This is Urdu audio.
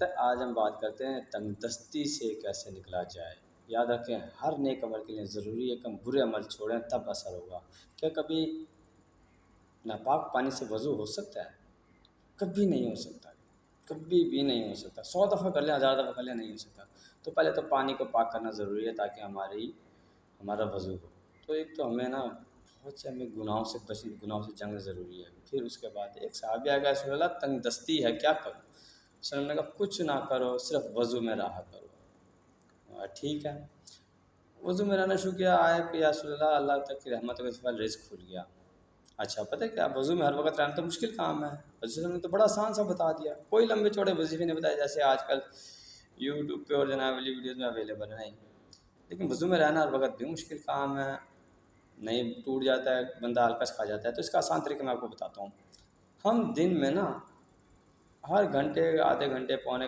آج ہم بات کرتے ہیں تنگ دستی سے کیسے نکلا جائے۔ یاد رکھیں ہر نیک عمل کے لیے ضروری ہے کہ ہم برے عمل چھوڑیں تب اثر ہوگا۔ کیا کبھی ناپاک پانی سے وضو ہو سکتا ہے؟ کبھی نہیں ہو سکتا، کبھی بھی نہیں ہو سکتا۔ 100 دفعہ کر لیں، 1000 دفعہ کر لیں، نہیں ہو سکتا۔ تو پہلے تو پانی کو پاک کرنا ضروری ہے تاکہ ہمارا وضو ہو۔ تو ایک تو ہمیں بہت سے ہمیں گناہوں سے بچنے، گناہوں سے جنگ ضروری ہے۔ پھر اس کے بعد ایک صحابی آ گیا، رسول اللہ تنگ دستی ہے کیا کروں؟ رسول اللہ نے کہا کچھ نہ کرو، صرف وضو میں رہا کرو۔ ٹھیک ہے، وضو میں رہنا شروع کیا، آیا کہ یا رسول اللہ اللہ تک کی رحمت کے سوا رزق کھل گیا۔ اچھا پتہ ہے کیا، وضو میں ہر وقت رہنا تو مشکل کام ہے، رسول اللہ نے تو بڑا آسان سا بتا دیا، کوئی لمبے چوڑے وظیفے نہیں بتائے جیسے آج کل یوٹیوب پہ اور جناب والی ویڈیوز میں اویلیبل ہیں۔ لیکن وضو میں رہنا ہر وقت بھی مشکل کام ہے، نہیں ٹوٹ جاتا ہے، بندہ ہلکس کھا جاتا ہے۔ تو اس کا آسان طریقہ میں آپ کو بتاتا ہوں۔ ہم دن میں ہر گھنٹے، آدھے گھنٹے، پونے